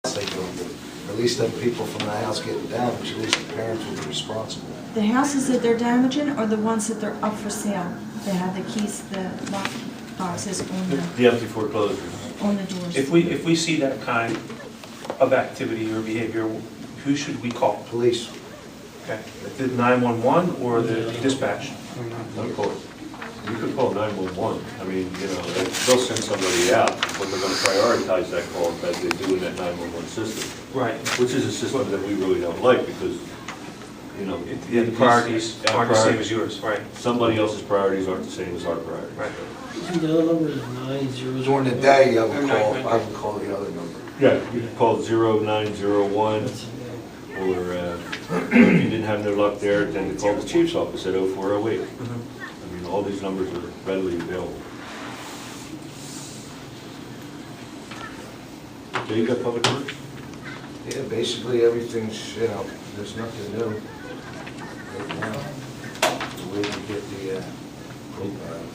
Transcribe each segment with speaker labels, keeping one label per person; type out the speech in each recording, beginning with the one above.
Speaker 1: house they go to. At least them people from the house getting damaged, at least the parents will be responsible.
Speaker 2: The houses that they're damaging are the ones that they're up for sale. They have the keys, the lock boxes
Speaker 3: The empty foreclosures.
Speaker 2: on the doors.
Speaker 4: If we see that kind of activity or behavior, who should we call?
Speaker 1: Police,
Speaker 4: Okay, the 911 or the dispatch?
Speaker 3: Don't call it. You could call 911. I mean, you know, they'll send somebody out, but they're going to prioritize that call as they do in that 911 system,
Speaker 4: Right.
Speaker 3: which is a system that we really don't like because, you know,
Speaker 4: Yeah, the priorities aren't the same as yours, right?
Speaker 3: somebody else's priorities aren't the same as our priorities.
Speaker 4: Right.
Speaker 5: The other number is 900.
Speaker 1: during the day, I would call the other number.
Speaker 3: Yeah, you could call 0901, or if you didn't have no luck there, then to call the chief's office at 0408. I mean, all these numbers are readily available. So you got public works?
Speaker 1: Yeah, basically everything's, you know, there's nothing new right now. We can get the,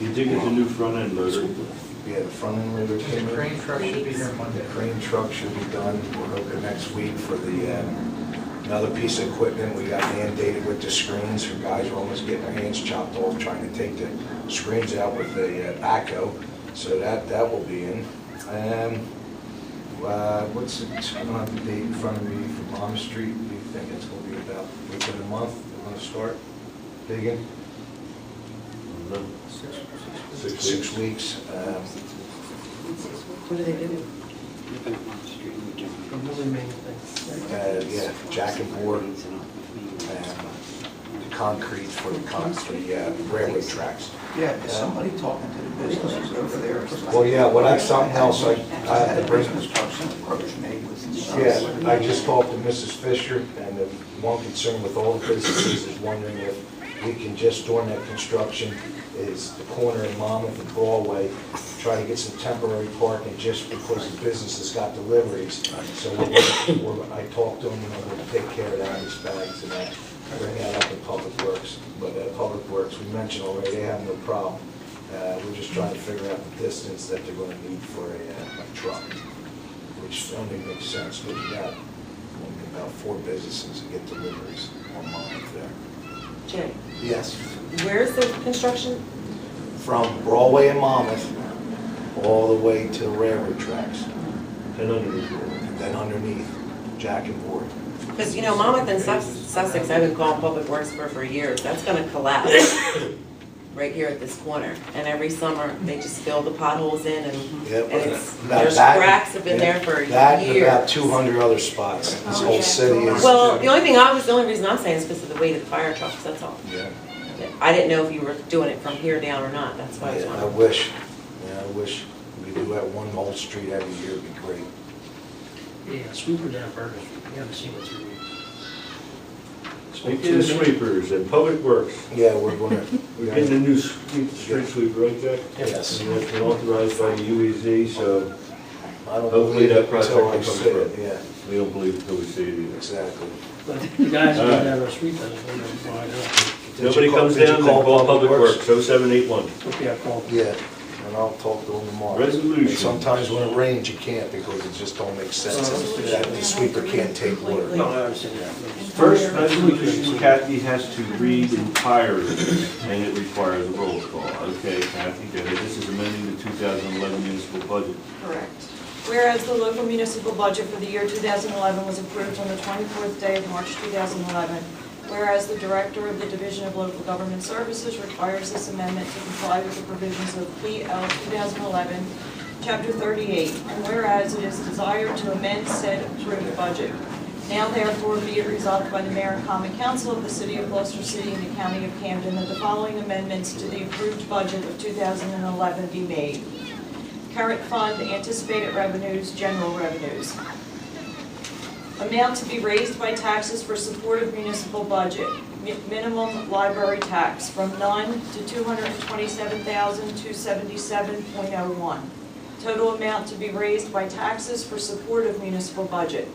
Speaker 3: You did get the new front end loader.
Speaker 1: yeah, the front end loader came
Speaker 6: The
Speaker 1: in.
Speaker 6: crane truck should be here Monday.
Speaker 1: The crane truck should be done, we're hoping next week for the, another piece of equipment. We got mandated with the screens, our guys are almost getting their hands chopped off trying to take the screens out with the backhoe, so that will be in. What's it, I don't have the date in front of me for Mama Street, do you think it's gonna be about within a month, we're gonna start digging? 6 weeks.
Speaker 7: What do they do?
Speaker 5: Really main thing.
Speaker 1: Yeah, jack and board, and the concrete for the railroad tracks.
Speaker 6: Yeah, is somebody talking to the businesses over there?
Speaker 1: Well, yeah, well, that's something else I had to bring.
Speaker 6: Business talk, some approach made with.
Speaker 1: Yeah, I just talked to Mrs. Fisher, and the one concern with all the businesses is wondering if we can just, during that construction, is the corner of Monmouth and Broadway, try to get some temporary parking just because the business has got deliveries. So I talked to them, and we'll take care of that, these bags and that, bring that up in Public Works. But Public Works, we mentioned already, they have no problem. We're just trying to figure out the distance that they're gonna need for a truck, which only makes sense, because you got only about 4 businesses that get deliveries on Monmouth there.
Speaker 7: Jay,
Speaker 1: Yes.
Speaker 7: where's the construction?
Speaker 1: From Broadway and Monmouth, all the way to the railroad tracks,
Speaker 3: And underneath it.
Speaker 1: and then underneath, jack and board.
Speaker 7: Because, you know, Monmouth and Sussex, I've been calling Public Works for years, that's gonna collapse right here at this corner. And every summer, they just fill the potholes in and
Speaker 1: Yep.
Speaker 7: it's,
Speaker 1: About
Speaker 7: there's
Speaker 1: that-
Speaker 7: cracks have been there for
Speaker 1: That and about
Speaker 7: years.
Speaker 1: 200 other spots. This
Speaker 2: Oh,
Speaker 1: whole
Speaker 2: yeah.
Speaker 1: city is.
Speaker 7: Well, the only reason I'm saying is because of the weight of the fire trucks, that's all.
Speaker 1: Yeah,
Speaker 7: I didn't know if you were doing it from here down or not, that's why I was
Speaker 1: yeah, I
Speaker 7: wondering.
Speaker 1: wish, we do that one whole street every year, it'd be great.
Speaker 5: Yeah, sweeper down Burger Street, we haven't seen it 3 weeks.
Speaker 3: Speaking of sweepers and public works,
Speaker 1: Yeah, we're gonna,
Speaker 3: we're getting a new street sweeper, right, Jack?
Speaker 1: yes.
Speaker 3: And that's been authorized by the UEZ, so
Speaker 1: I don't
Speaker 3: hopefully
Speaker 1: believe
Speaker 3: that
Speaker 1: it
Speaker 3: project
Speaker 1: until
Speaker 3: will
Speaker 1: I
Speaker 3: come
Speaker 1: see it,
Speaker 3: through.
Speaker 1: yeah,
Speaker 3: We don't believe it until we see it either.
Speaker 1: exactly.
Speaker 5: But the guys who
Speaker 3: All
Speaker 5: go
Speaker 3: right.
Speaker 5: down our street, doesn't know why not.
Speaker 3: Nobody comes
Speaker 1: Did you
Speaker 3: down, then call Public Works, 0781.
Speaker 5: Okay, I called.
Speaker 1: Yeah, and I'll talk to them tomorrow.
Speaker 3: Resolution.
Speaker 1: And sometimes when it rains, you can't because it just don't make sense. That the sweeper can't take water.
Speaker 5: No, I understand that.
Speaker 3: First resolution, Kathy has to read entirely, and it requires a roll call. Okay, Kathy, go ahead. This is amending the 2011 municipal budget.
Speaker 2: Correct. Whereas the local municipal budget for the year 2011 was approved on the 24th day of March 2011, whereas the Director of the Division of Local Government Services requires this amendment to comply with the provisions of PL 2011, Chapter 38, and whereas it is desired to amend said approved budget. Now therefore be it resolved by the Mayor and Common Council of the City of Gloucester City and the County of Camden that the following amendments to the approved budget of 2011 be made. Current fund, anticipated revenues, general revenues. Amount to be raised by taxes for support of municipal budget. Minimum library tax from none to $227,277.01. Total amount to be raised by taxes for support of municipal budget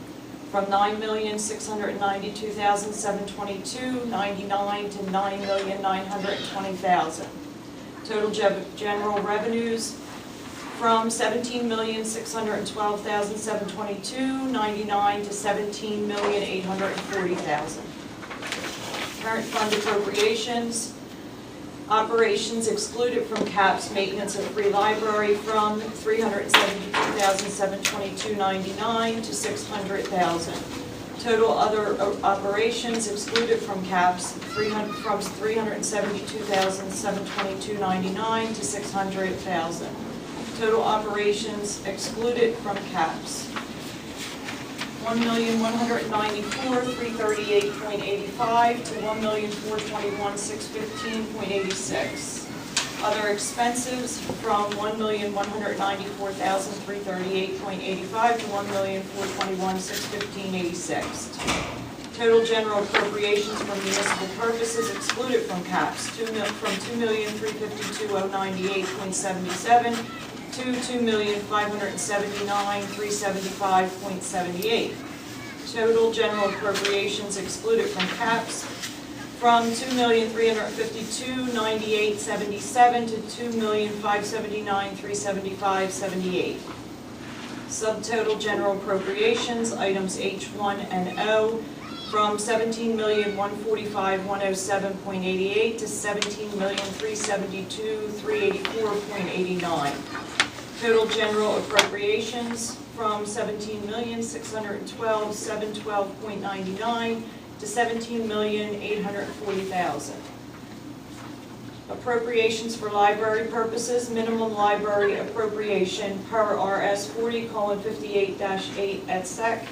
Speaker 2: from $9,692,722.99 to $9,920,000. Total general revenues from $17,612,722.99 to $17,840,000. Current fund appropriations, operations excluded from caps, maintenance of free library from $372,722.99 to $600,000. Total other operations excluded from caps from $372,722.99 to $600,000. Total operations excluded from caps, $1,194,338.85 to $1,421,615.86. Other expenses from $1,194,338.85 to $1,421,615.86. Total general appropriations for municipal purposes excluded from caps, from $2,352,098.77 to $2,579,375.78. Total general appropriations excluded from caps from $2,352,098.77 to $2,579,375.78. Subtotal general appropriations, items H1 and O, from $17,145,107.88 to $17,372,384.89. Total general appropriations from $17,612,712.99 to $17,840,000. Appropriations for library purposes, minimum library appropriation per RS 40:58-8 et sec.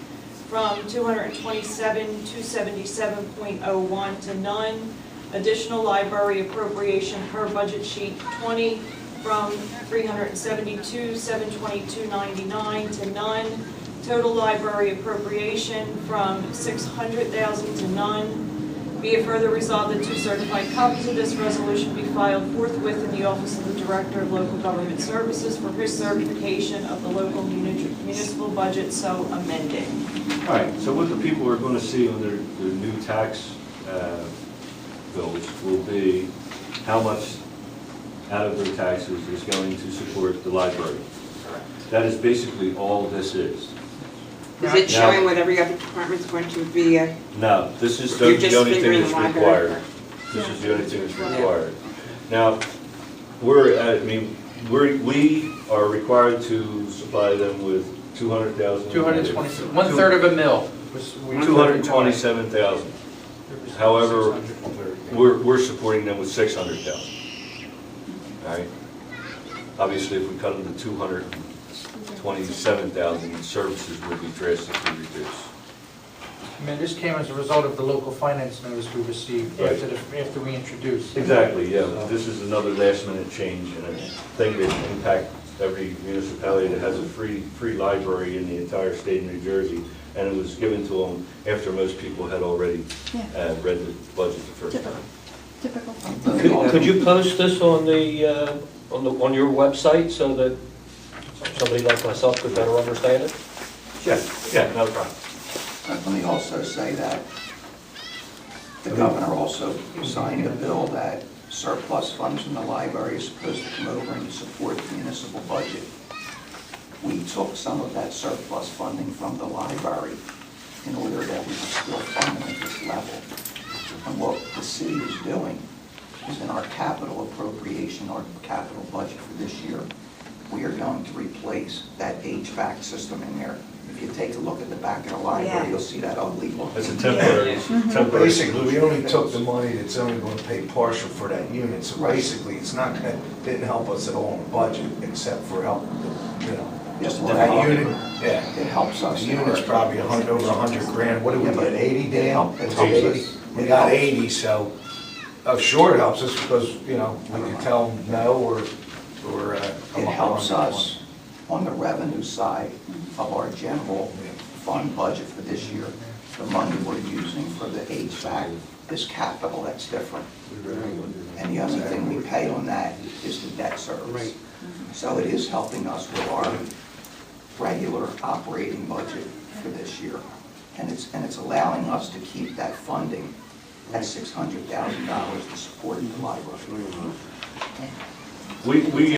Speaker 2: From $227,277.01 to none. Additional library appropriation per budget sheet 20 from $372,722.99 to none. Total library appropriation from $600,000 to none. Be it further resolved that two certified copies of this resolution be filed forthwith in the office of the Director of Local Government Services for his certification of the local municipal budget so amended.
Speaker 3: All right, so what the people are going to see on their new tax bills will be how much out of their taxes is going to support the library. That is basically all this is.
Speaker 8: Is it showing what every other department's going to be?
Speaker 3: No, this is
Speaker 8: You're
Speaker 3: the
Speaker 8: just
Speaker 3: only thing
Speaker 8: figuring
Speaker 3: that's
Speaker 8: the library
Speaker 3: required. This is the only thing that's required. Now, we are required to supply them with 200,000.
Speaker 6: 220, 1/3 of a mil.
Speaker 3: 227,000. However, we're supporting them with 600,000. All right? Obviously, if we cut them to 227,000, services would be drastically reduced.
Speaker 6: I mean, this came as a result of the local finance notice we received
Speaker 3: Right.
Speaker 6: after we introduced.
Speaker 3: Exactly, yeah. This is another last-minute change and a thing that impacts every municipality that has a free library in the entire state of New Jersey. And it was given to them after most people had already read the budget the first time.
Speaker 9: Typical.
Speaker 5: Could you post this on on your website so that somebody like myself could better understand it?
Speaker 3: Yeah, no problem.
Speaker 6: Let me also say that the governor also signed a bill that surplus funds from the library is supposed to come over and support the municipal budget. We took some of that surplus funding from the library in order that we could still fund them at this level. And what the city is doing is in our capital appropriation, our capital budget for this year, we are going to replace that HVAC system in there. If you take a look at the back of the library, you'll see that ugly look.
Speaker 3: That's a temporary.
Speaker 1: Basically, we only took the money that's only going to pay partial for that unit, so basically, it's not, didn't help us at all in the budget, except for help,
Speaker 6: Just
Speaker 1: that
Speaker 6: like
Speaker 1: unit, yeah.
Speaker 6: it helps us.
Speaker 1: The unit's probably over 100 grand, what do we
Speaker 6: Yeah, but
Speaker 1: get, 80, Dan?
Speaker 6: it helps us.
Speaker 1: We got 80, so, sure it helps us, because, we can tell them no, or
Speaker 6: It helps us on the revenue side of our general fund budget for this year. The money we're using for the HVAC is capital, that's different. And the only thing we pay on that is the debt service. So it is helping us with our regular operating budget for this year. And it's allowing us to keep that funding at $600,000 to support the library.
Speaker 3: We